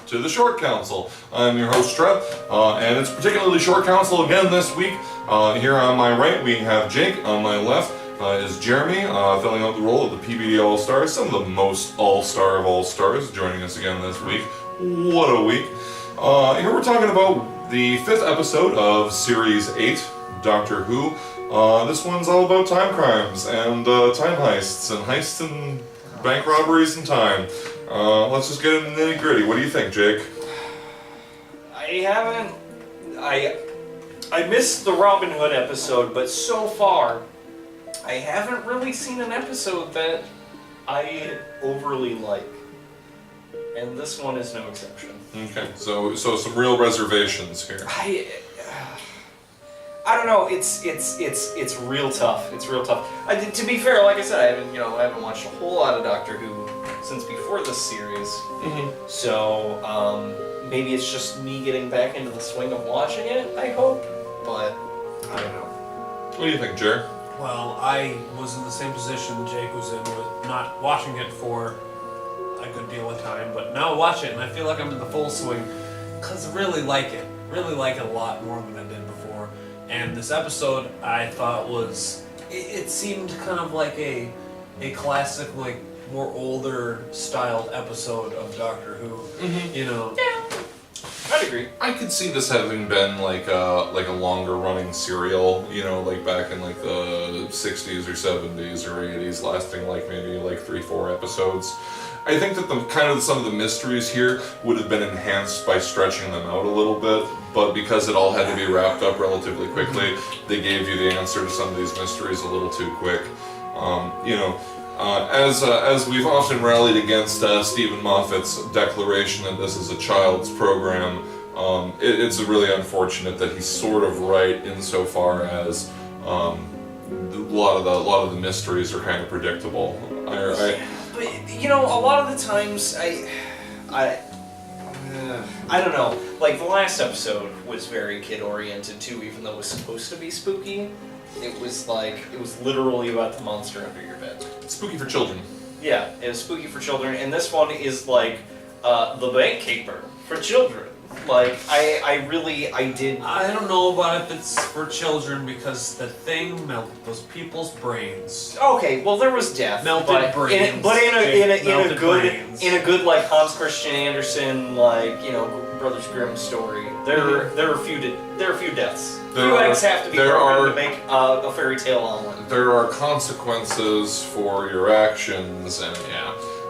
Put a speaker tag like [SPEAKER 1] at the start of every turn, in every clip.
[SPEAKER 1] to the Short Council. I'm your host, Trev, and it's particularly Short Council again this week. Here on my right, we have Jake. On my left is Jeremy, filling out the role of the PBD All-Stars, some of the most all-star of all-stars, joining us again this week. What a week. Here we're talking about the 5th episode of Series 8, Doctor Who. This one's all about time crimes and time heists and bank robberies in time. Let's just get into the nitty-gritty. What do you think, Jake?
[SPEAKER 2] I missed the Robin Hood episode, but so far, I haven't really seen an episode that I overly like. And this one is no exception.
[SPEAKER 1] Okay, so some real reservations here.
[SPEAKER 2] I don't know. It's real tough. It's real tough. To be fair, like I said, I haven't watched a whole lot of Doctor Who since before this series.
[SPEAKER 1] Mm-hmm.
[SPEAKER 2] So maybe it's just me getting back into the swing of watching it. I hope, but I don't know.
[SPEAKER 1] What do you think, Jer?
[SPEAKER 3] Well, I was in the same position Jake was in with not watching it for a good deal of time, but now I watch it and I feel like I'm in the full swing because I really like it. Really like it a lot more than I did before. And this episode I thought it seemed kind of like a classic, like more older styled episode of Doctor Who.
[SPEAKER 1] Mm-hmm.
[SPEAKER 2] Yeah, I'd agree.
[SPEAKER 1] I could see this having been like a longer running serial, like back in like the 60s or 70s or 80s, lasting like maybe like 3-4 episodes. I think that some of the mysteries here would have been enhanced by stretching them out a little bit, but because it all had to be wrapped up relatively quickly, they gave you the answer to some of these mysteries a little too quick. As we've often rallied against Stephen Moffat's declaration that this is a child's program, it's really unfortunate that he's sort of right insofar as a lot of the mysteries are kind of predictable.
[SPEAKER 2] But a lot of the times I don't know. Like the last episode was very kid-oriented too, even though it was supposed to be spooky. It was literally about the monster under your bed.
[SPEAKER 1] It's spooky for children.
[SPEAKER 2] Yeah, it was spooky for children, and this one is like the bank keeper for children. Like I
[SPEAKER 3] don't know about if it's for children because the thing melted those people's brains.
[SPEAKER 2] Okay, well there was death,
[SPEAKER 3] melted brains.
[SPEAKER 2] In a good like Hans Christian Andersen Brothers Grimm story. There are a few deaths. Few eggs have to be broken to make a fairy tale omelet.
[SPEAKER 1] There are consequences for your actions, and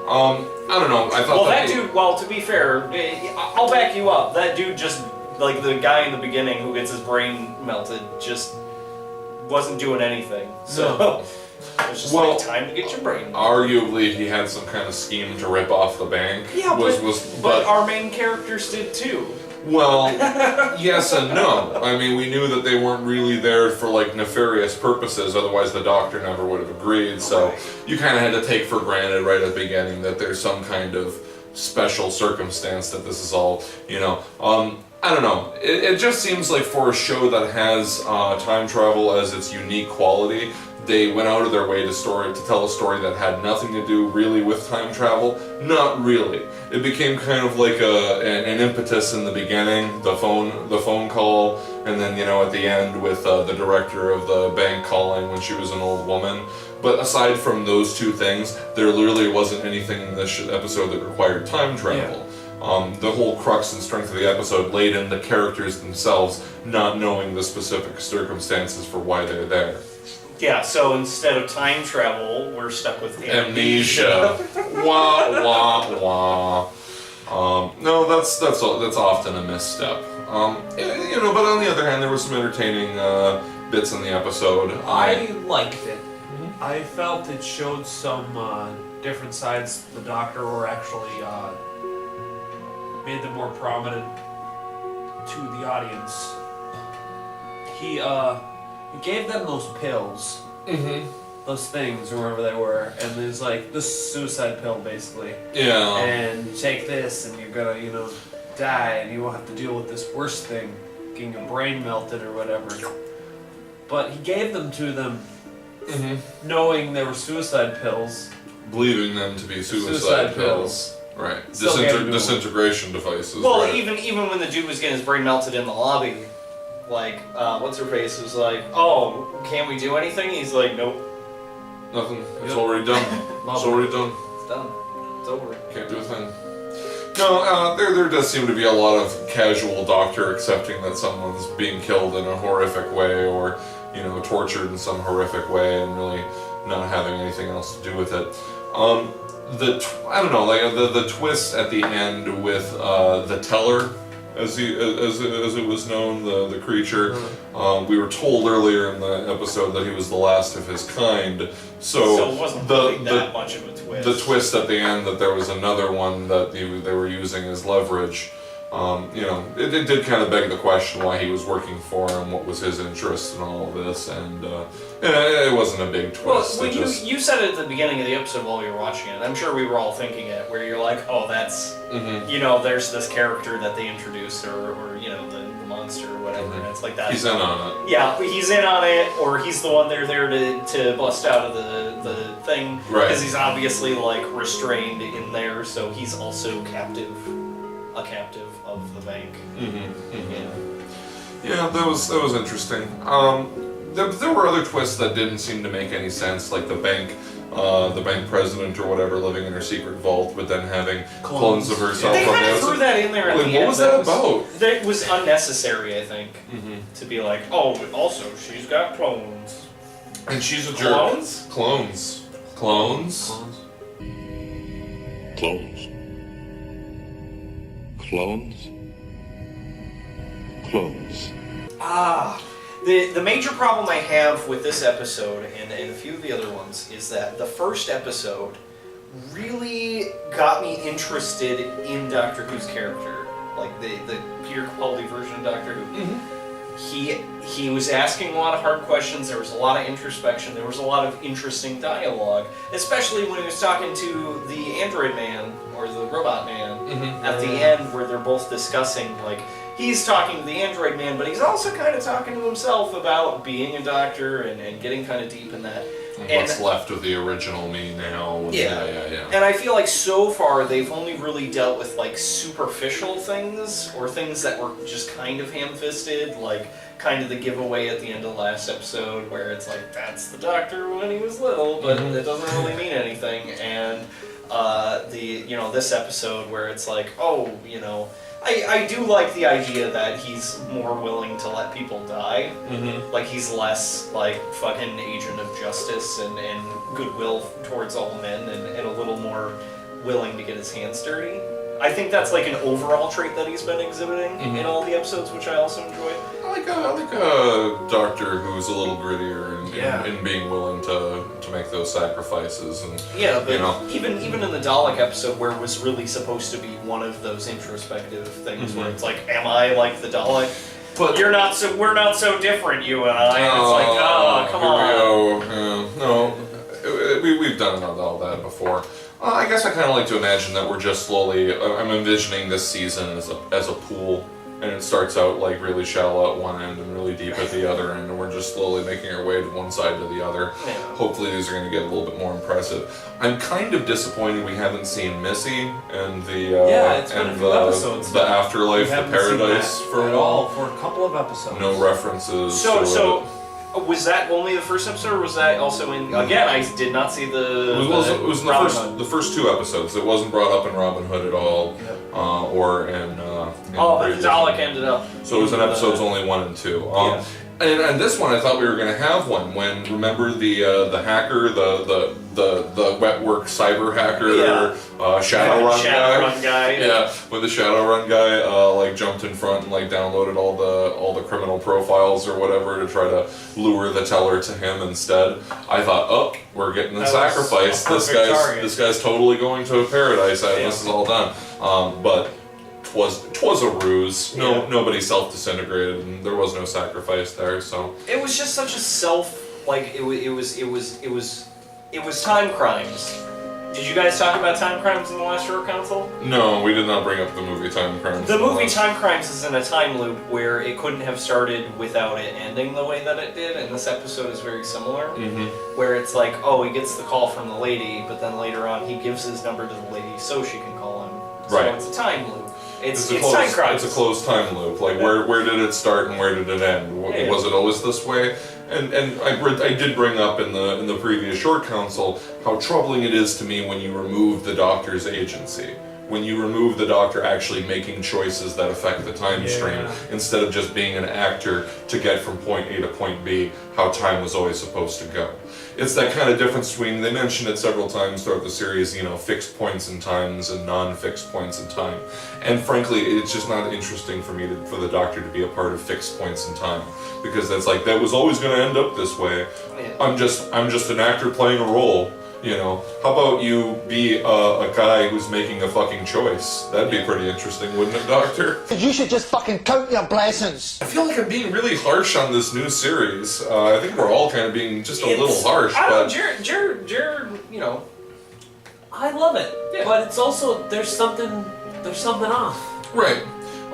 [SPEAKER 1] I don't know. I thought
[SPEAKER 2] to be fair, I'll back you up. That dude just, like the guy in the beginning who gets his brain melted, just wasn't doing anything. So it's just time to get your brain melted.
[SPEAKER 1] Arguably, he had some kind of scheme to rip off the bank.
[SPEAKER 2] Yeah, but our main characters did too.
[SPEAKER 1] Well, yes and no. I mean, we knew that they weren't really there for like nefarious purposes, otherwise the Doctor never would have agreed, so you kind of had to take for granted right at the beginning that there's some kind of special circumstance that this is all, I don't know. It just seems like for a show that has time travel as its unique quality, they went out of their way to tell a story that had nothing to do really with time travel. Not really. It became kind of like an impetus in the beginning, the phone call, and then at the end with the director of the bank calling when she was an old woman. But aside from those two things, there literally wasn't anything in this episode that required time travel. Yeah. The whole crux and strength of the episode laid in the characters themselves not knowing the specific circumstances for why they're there.
[SPEAKER 2] Yeah, so instead of time travel, we're stuck with
[SPEAKER 1] amnesia. Wah wah wah. No, that's often a misstep. But on the other hand, there were some entertaining bits in the episode.
[SPEAKER 3] I liked it. Mm-hmm. I felt it showed some different sides to the Doctor, or actually made them more prominent to the audience. He gave them those pills, those things, or whatever they were, and there's like this suicide pill, basically.
[SPEAKER 1] Yeah.
[SPEAKER 3] And you take this, and you're gonna, die, and you won't have to deal with this worst thing, getting your brain melted or whatever. But he gave them to them,
[SPEAKER 1] knowing
[SPEAKER 3] they were suicide pills.
[SPEAKER 1] Believing them to be suicide pills. Right.
[SPEAKER 2] Still can't do it.
[SPEAKER 1] Disintegration devices.
[SPEAKER 2] Well,
[SPEAKER 1] right.
[SPEAKER 2] even when the dude was getting his brain melted in the lobby, like, what's her face was like, "Oh, can't we do anything?" He's like, "Nope,
[SPEAKER 1] Nothing. It's already done. It's already done.
[SPEAKER 2] it's done. It's over."
[SPEAKER 1] Can't do a thing. No, there does seem to be a lot of casual doctor accepting that someone's being killed in a horrific way, or tortured in some horrific way, and really not having anything else to do with it. I don't know, like the twist at the end with the teller, as it was known, the creature. We were told earlier in the episode that he was the last of his kind. So
[SPEAKER 2] it wasn't really that much of a twist.
[SPEAKER 1] The twist at the end that there was another one that they were using as leverage. It did kind of beg the question why he was working for him, what was his interest in all of this, and it wasn't a big twist.
[SPEAKER 2] Well, you said it at the beginning of the episode while we were watching it. I'm sure we were all thinking it, where you're like, oh, that's, there's this character that they introduced, or the monster or whatever, and it's like that.
[SPEAKER 1] He's in on it.
[SPEAKER 2] Yeah, he's in on it, or he's the one they're there to bust out of the thing, because he's obviously like restrained in there, so he's also a captive of the bank.
[SPEAKER 1] Yeah, that was interesting. There were other twists that didn't seem to make any sense, like the bank president or whatever living in her secret vault, but then having clones of herself.
[SPEAKER 2] They kind of threw that in there at the end.
[SPEAKER 1] What was that about?
[SPEAKER 2] That was unnecessary, I think, to be like, oh, also she's got clones.
[SPEAKER 1] And she's a jerk.
[SPEAKER 2] Clones?
[SPEAKER 1] Clones.
[SPEAKER 2] The major problem I have with this episode and a few of the other ones is that the first episode really got me interested in Doctor Who's character, like the Peter Capaldi version of Doctor Who. He was asking a lot of hard questions. There was a lot of introspection. There was a lot of interesting dialogue, especially when he was talking to the android man or the robot man at the end, where they're both discussing, like, he's talking to the android man, but he's also kind of talking to himself about being a doctor and getting kind of deep in that.
[SPEAKER 1] And what's left of the original me now.
[SPEAKER 2] Yeah. And I feel like so far they've only really dealt with like superficial things, or things that were just kind of ham-fisted, like kind of the giveaway at the end of the last episode where it's like, that's the doctor when he was little, but it doesn't really mean anything. And this episode where it's like, oh, I do like the idea that he's more willing to let people die. Like, he's less like fucking agent of justice and goodwill towards all men, and a little more willing to get his hands dirty. I think that's like an overall trait that he's been exhibiting in all the episodes, which I also enjoy.
[SPEAKER 1] I like a doctor who's a little grittier in being willing to make those sacrifices. And
[SPEAKER 2] but even in the Dalek episode, where it was really supposed to be one of those introspective things, where it's like, am I like the Dalek? But we're not so different, you and I. And it's like, come on.
[SPEAKER 1] We've done all that before. I guess I kind of like to imagine that we're just slowly. I'm envisioning this season as a pool, and it starts out like really shallow at one end and really deep at the other end, and we're just slowly making our way to one side to the other.
[SPEAKER 2] Yeah.
[SPEAKER 1] Hopefully, these are going to get a little bit more impressive. I'm kind of disappointed we haven't seen Missy and
[SPEAKER 3] it's been a few episodes.
[SPEAKER 1] The afterlife, the paradise
[SPEAKER 3] for a while. For a couple of episodes.
[SPEAKER 1] No references.
[SPEAKER 2] So. Was that only the first episode, or was that also in... Again, I did not see the...
[SPEAKER 1] It was in the first two episodes. It wasn't brought up in Robin Hood at all, or in
[SPEAKER 2] but the Dalek ended up...
[SPEAKER 1] So it was in episodes only 1 and 2. And this one, I thought we were going to have one. When, remember the hacker, the wet work cyber hacker, Shadowrun
[SPEAKER 2] guy.
[SPEAKER 1] Yeah, when the Shadowrun guy jumped in front and downloaded all the criminal profiles or whatever to try to lure the teller to him instead. I thought, oh, we're getting the sacrifice. This guy's totally going to a paradise. This is all done. But twas a ruse. Nobody self-disintegrated, and there was no sacrifice there. So
[SPEAKER 2] it was just such a it was time crimes. Did you guys talk about time crimes in the last Row Council?
[SPEAKER 1] No, we did not bring up the movie Time Crimes.
[SPEAKER 2] The movie Time Crimes is in a time loop where it couldn't have started without it ending the way that it did, and this episode is very similar. Where it's like, oh, he gets the call from the lady, but then later on he gives his number to the lady so she can call him. So
[SPEAKER 1] Right.
[SPEAKER 2] it's a time loop. It's
[SPEAKER 1] a
[SPEAKER 2] time crisis.
[SPEAKER 1] It's a closed time loop. Like where did it start and where did it end?
[SPEAKER 2] Yeah.
[SPEAKER 1] Was it always this way? And I did bring up in the previous short council how troubling it is to me when you remove the Doctor's agency. When you remove the Doctor actually making choices that affect the time stream, instead of just being an actor to get from point A to point B, how time was always supposed to go. It's that kind of difference between, they mentioned it several times throughout the series, fixed points in times and non-fixed points in time. And frankly, it's just not interesting for me for the Doctor to be a part of fixed points in time. Because that's like, that was always going to end up this way.
[SPEAKER 2] Yeah.
[SPEAKER 1] I'm just an actor playing a role. How about you be a guy who's making a fucking choice? That'd be pretty interesting, wouldn't it, Doctor?
[SPEAKER 4] You should just fucking count your blessings.
[SPEAKER 1] I feel like I'm being really harsh on this new series. I think we're all kind of being just a little harsh.
[SPEAKER 2] I
[SPEAKER 1] but
[SPEAKER 2] don't know, Jared,
[SPEAKER 3] I love it, but it's also there's something off.
[SPEAKER 1] Right.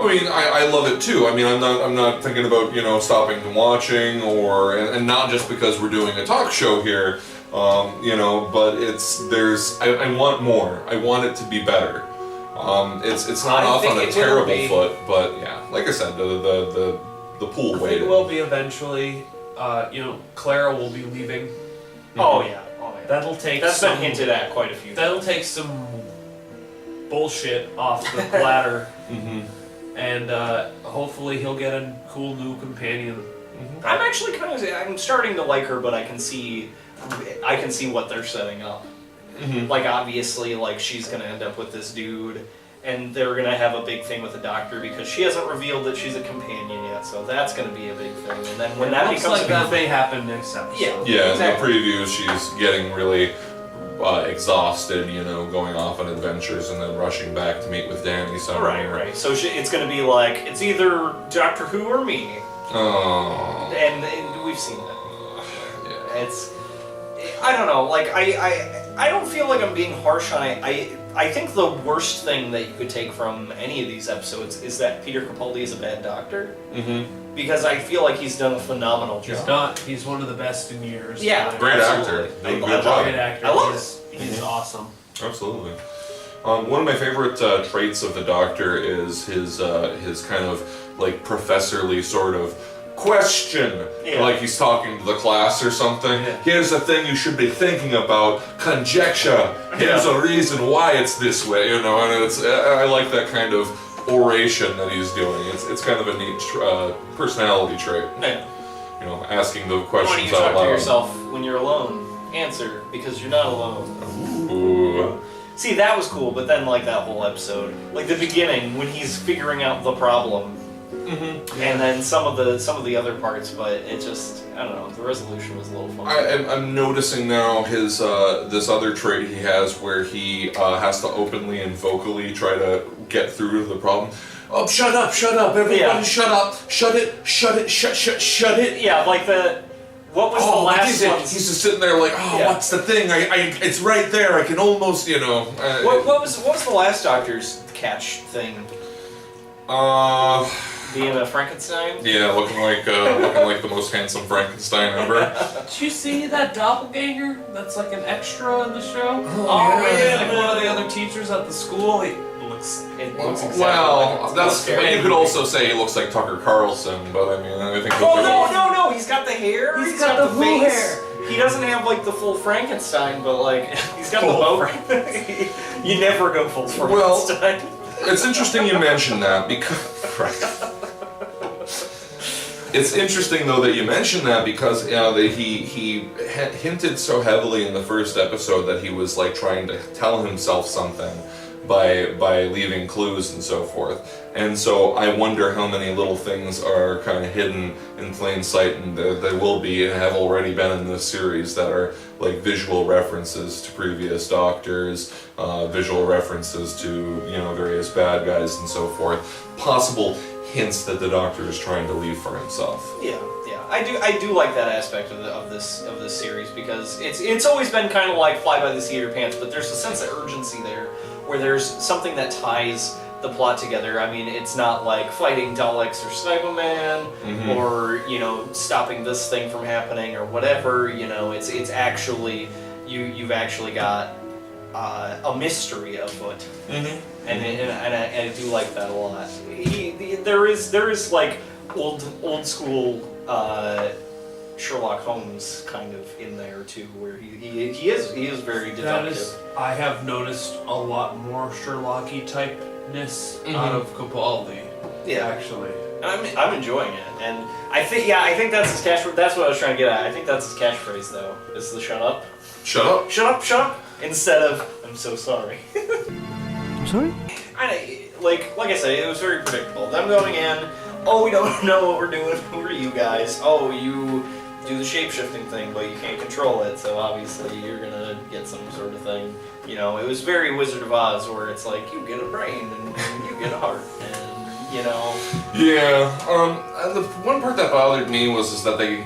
[SPEAKER 1] I mean, I love it too. I mean, I'm not thinking about stopping and watching, and not just because we're doing a talk show here. But I want more. I want it to be better. It's not off on a terrible foot, but yeah, like I said, the pool waited.
[SPEAKER 3] It will be eventually. Clara will be leaving.
[SPEAKER 2] Oh yeah.
[SPEAKER 3] That'll take.
[SPEAKER 2] That's been hinted at quite a few.
[SPEAKER 3] That'll take some bullshit off the platter, and hopefully he'll get a cool new companion.
[SPEAKER 2] I'm actually I'm starting to like her, but I can see what they're setting up. Like obviously, like she's gonna end up with this dude, and they're gonna have a big thing with the Doctor because she hasn't revealed that she's a companion yet. So that's gonna be a big thing. And then when that becomes
[SPEAKER 3] like that may happen next episode.
[SPEAKER 1] Yeah,
[SPEAKER 2] exactly.
[SPEAKER 1] in the previews, she's getting really exhausted, going off on adventures and then rushing back to meet with Danny somewhere.
[SPEAKER 2] Right. So it's gonna be like it's either Doctor Who or me.
[SPEAKER 1] Oh.
[SPEAKER 2] And we've seen it.
[SPEAKER 1] Yeah.
[SPEAKER 2] I don't know. Like I don't feel like I'm being harsh on it. I think the worst thing that you could take from any of these episodes is that Peter Capaldi is a bad doctor. Because I feel like he's done a phenomenal job.
[SPEAKER 3] He's one of the best in years.
[SPEAKER 2] Yeah,
[SPEAKER 1] Great
[SPEAKER 2] absolutely.
[SPEAKER 1] actor. Doing a good job.
[SPEAKER 3] Great actor.
[SPEAKER 2] I love
[SPEAKER 3] He's awesome.
[SPEAKER 1] Absolutely. One of my favorite traits of the Doctor is his kind of like professorly sort of question, like he's talking to the class or something. Here's the thing you should be thinking about: conjecture. Here's a reason why it's this way. And I like that kind of oration that he's doing. It's kind of a neat personality trait.
[SPEAKER 2] Yeah.
[SPEAKER 1] Asking the
[SPEAKER 2] Why
[SPEAKER 1] questions
[SPEAKER 2] don't you
[SPEAKER 1] out
[SPEAKER 2] talk
[SPEAKER 1] loud.
[SPEAKER 2] to yourself when you're alone? Answer, because you're not alone.
[SPEAKER 1] Ooh.
[SPEAKER 2] See, that was cool, but then like that whole episode, like the beginning when he's figuring out the problem, and then some of the other parts, but it just, I don't know, the resolution was a little fun.
[SPEAKER 1] I'm noticing now his this other trait he has where he has to openly and vocally try to get through to the problem. Oh, shut up, everybody shut up, shut it.
[SPEAKER 2] Yeah, like what was the last one?
[SPEAKER 1] He's just sitting there like, what's the thing? It's right there. I can almost,
[SPEAKER 2] What was the last Doctor's catch thing? Being a Frankenstein?
[SPEAKER 1] Yeah, looking like the most handsome Frankenstein ever.
[SPEAKER 3] Did you see that doppelganger? That's like an extra in the show.
[SPEAKER 2] Yeah.
[SPEAKER 3] Like one of the other teachers at the school.
[SPEAKER 2] It looks exactly
[SPEAKER 1] Well,
[SPEAKER 2] like
[SPEAKER 1] that's. You could also say he looks like Tucker Carlson, but I mean, I think.
[SPEAKER 2] No! He's got the hair.
[SPEAKER 3] He's got the full
[SPEAKER 2] face.
[SPEAKER 3] hair.
[SPEAKER 2] He doesn't have like the full Frankenstein, but like he's got the bow. You never go full Frankenstein.
[SPEAKER 1] It's interesting you mention that because. It's interesting though that you mention that because that he hinted so heavily in the first episode that he was like trying to tell himself something by leaving clues and so forth. And so I wonder how many little things are kind of hidden in plain sight, and there will be and have already been in this series that are like visual references to previous Doctors, visual references to various bad guys and so forth. Possible hints that the Doctor is trying to leave for himself.
[SPEAKER 2] Yeah. I do like that aspect of this series because it's always been kind of like fly by the seat of your pants, but there's a sense of urgency there where there's something that ties the plot together. I mean, it's not like fighting Daleks or Cybermen or stopping this thing from happening or whatever. It's actually you've actually got a mystery afoot.
[SPEAKER 1] Mm-hmm.
[SPEAKER 2] And I do like that a lot. There is like old school Sherlock Holmes kind of in there too, where he is very deductive.
[SPEAKER 3] I have noticed a lot more Sherlock-y typeness out of Capaldi.
[SPEAKER 2] Yeah,
[SPEAKER 3] actually.
[SPEAKER 2] I'm enjoying it, and I think that's his catchphrase. That's what I was trying to get at. I think that's his catchphrase though. Is the shut up,
[SPEAKER 1] shut up,
[SPEAKER 2] shut up, shut up, instead of I'm so sorry.
[SPEAKER 4] I'm sorry?
[SPEAKER 2] Like I said, it was very predictable. Them going in, oh, we don't know what we're doing. Who are you guys? Oh, you do the shape-shifting thing, but you can't control it, so obviously you're gonna get some sort of thing. You know, it was very Wizard of Oz, where it's like, you get a brain, and you get a heart, and, you know...
[SPEAKER 1] Yeah, the one part that bothered me was that they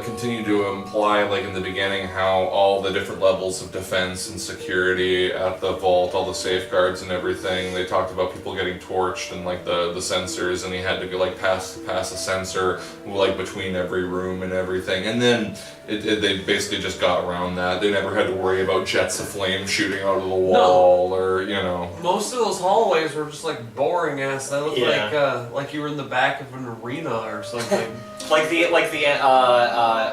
[SPEAKER 1] continued to imply, like in the beginning, how all the different levels of defense and security at the vault, all the safeguards and everything, they talked about people getting torched and like the sensors, and he had to go like pass a sensor like between every room and everything, and then they basically just got around that. They never had to worry about jets of flame shooting out of the wall, or you know.
[SPEAKER 3] Most of those hallways were just like boring ass. They looked like you were in the back of an arena or something.
[SPEAKER 2] like the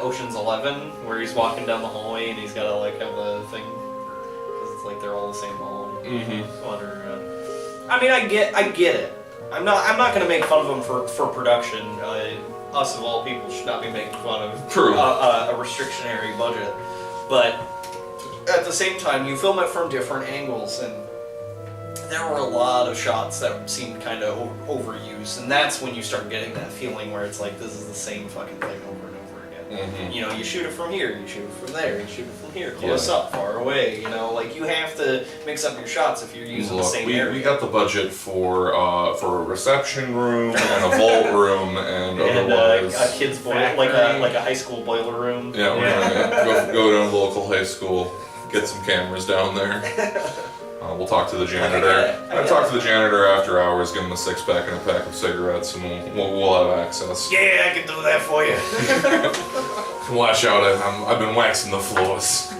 [SPEAKER 2] Ocean's 11, where he's walking down the hallway and he's got to like have the thing, because it's like they're all the same hall. I mean, I get it. I'm not gonna make fun of them for production. Us of all people should not be making fun of a restrictionary budget, but at the same time, you film it from different angles, and there were a lot of shots that seemed kind of overused, and that's when you start getting that feeling where it's like, this is the same fucking thing over and over again. You know, you shoot it from here, you shoot it from there, you shoot it from here, close up, far away, you know, like you have to mix up your shots if you're using the same area.
[SPEAKER 1] We got the budget for a reception room and a vault room and otherwise
[SPEAKER 2] a kid's boiler, like a high school boiler room.
[SPEAKER 1] Yeah, we're gonna go down to the local high school, get some cameras down there. We'll talk to the janitor. I talked to the janitor after hours, give him a 6-pack and a pack of cigarettes, and we'll have access.
[SPEAKER 2] Yeah, I can do that for you.
[SPEAKER 1] Watch out, I've been waxing the floors.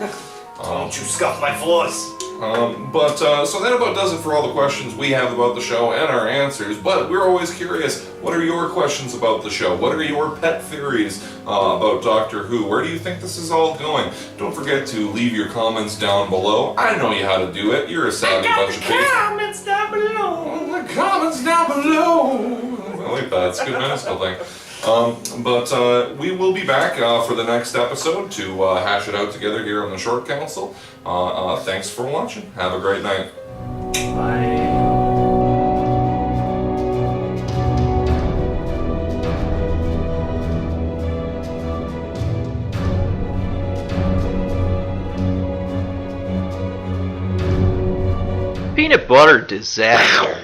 [SPEAKER 2] Don't you scuff my floors.
[SPEAKER 1] So that about does it for all the questions we have about the show and our answers, but we're always curious, what are your questions about the show? What are your pet theories about Doctor Who? Where do you think this is all going? Don't forget to leave your comments down below. I know you how to do it. You're a savvy bunch of people.
[SPEAKER 2] Comments down below.
[SPEAKER 1] The comments down below. I like that. It's a good musical thing. We will be back for the next episode to hash it out together here on the Short Council. Thanks for watching. Have a great night.
[SPEAKER 3] Bye.
[SPEAKER 5] Peanut butter disaster.